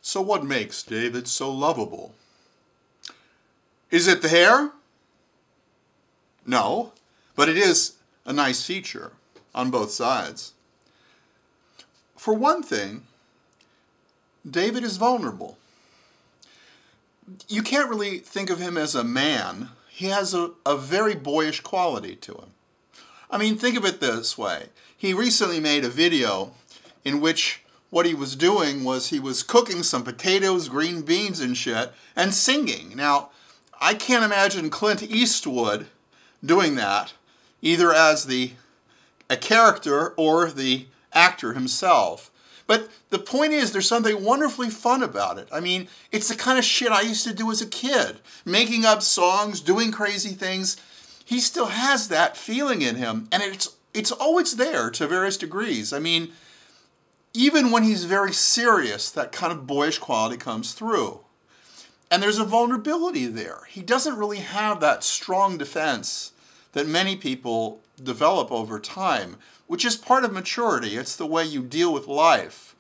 So what makes David so lovable? Is it the hair? No, but it is a nice feature on both sides. For one thing, David is vulnerable. You can't really think of him as a man. He has a very boyish quality to him. I mean, think of it this way. He recently made a video in which what he was doing was he was cooking some potatoes, green beans and shit, and singing. Now, I can't imagine Clint Eastwood doing that, either as a character or the actor himself. But the point is, there's something wonderfully fun about it. I mean, it's the kind of shit I used to do as a kid. Making up songs, doing crazy things. He still has that feeling in him, and it's always there to various degrees. I mean, even when he's very serious, that kind of boyish quality comes through. And there's a vulnerability there. He doesn't really have that strong defense that many people develop over time, which is part of maturity. It's the way you deal with life.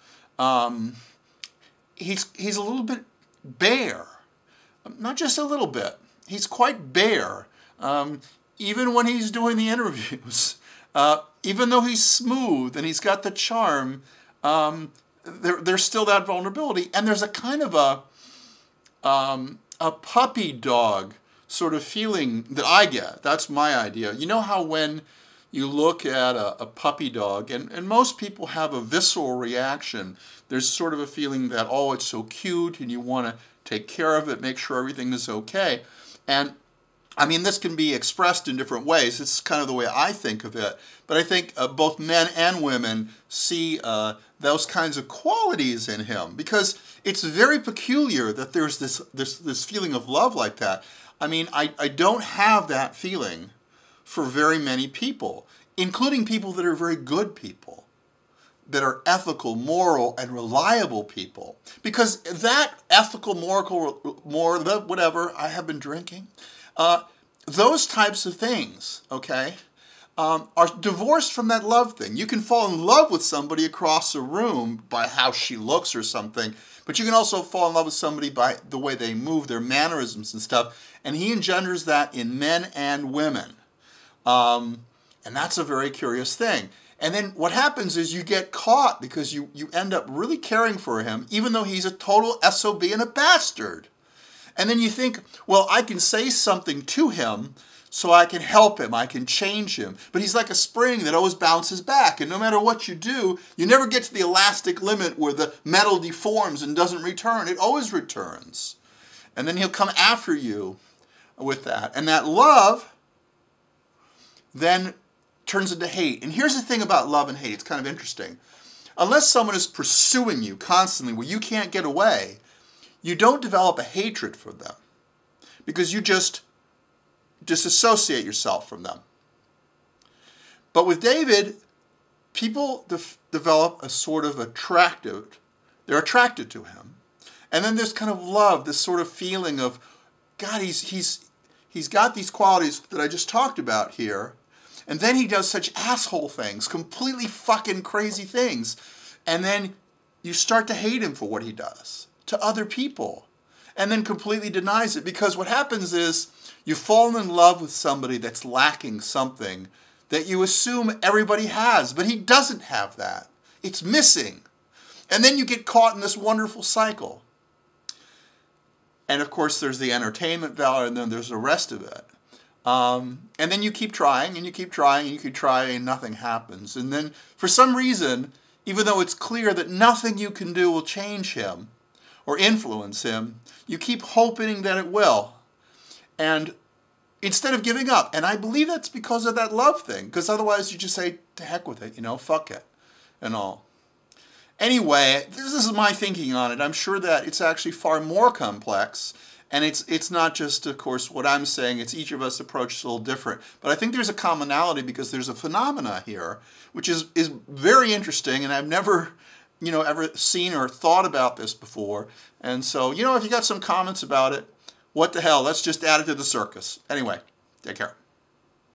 He's a little bit bare. Not just a little bit. He's quite bare. Even when he's doing the interviews. Even though he's smooth and he's got the charm, there's still that vulnerability. And there's a kind of a puppy dog sort of feeling that I get. That's my idea. You know how when you look at a puppy dog, and most people have a visceral reaction, there's sort of a feeling that, oh, it's so cute, and you want to take care of it, make sure everything is okay. And I mean, this can be expressed in different ways. It's kind of the way I think of it. But I think both men and women see those kinds of qualities in him, because it's very peculiar that there's this feeling of love like that. I mean, I don't have that feeling for very many people, including people that are very good people, that are ethical, moral, and reliable people. Because that ethical, moral, whatever, I have been drinking, those types of things, okay, are divorced from that love thing. You can fall in love with somebody across a room by how she looks or something, but you can also fall in love with somebody by the way they move, their mannerisms and stuff, and he engenders that in men and women. And that's a very curious thing. And then what happens is you get caught because you end up really caring for him, even though he's a total SOB and a bastard. And then you think, well, I can say something to him so I can help him, I can change him. But he's like a spring that always bounces back. And no matter what you do, you never get to the elastic limit where the metal deforms and doesn't return. It always returns. And then he'll come after you with that. And that love then turns into hate. And here's the thing about love and hate. It's kind of interesting. Unless someone is pursuing you constantly where you can't get away, you don't develop a hatred for them because you just disassociate yourself from them. But with David, people develop a sort of they're attracted to him. And then there's kind of love, this sort of feeling of, God, he's got these qualities that I just talked about here. And then he does such asshole things, completely fucking crazy things. And then you start to hate him for what he does to other people. And then completely denies it. Because what happens is you fall in love with somebody that's lacking something that you assume everybody has. But he doesn't have that. It's missing. And then you get caught in this wonderful cycle. And of course there's the entertainment value and then there's the rest of it. And then you keep trying and you keep trying and you keep trying and nothing happens. And then for some reason, even though it's clear that nothing you can do will change him or influence him, you keep hoping that it will. And instead of giving up, and I believe that's because of that love thing, because otherwise you just say, to heck with it, fuck it, and all. Anyway, this is my thinking on it. I'm sure that it's actually far more complex. And it's not just, of course, what I'm saying. It's each of us approach is a little different. But I think there's a commonality because there's a phenomena here, which is very interesting. And I've never, ever seen or thought about this before. And so, if you got some comments about it, what the hell? Let's just add it to the circus. Anyway, take care.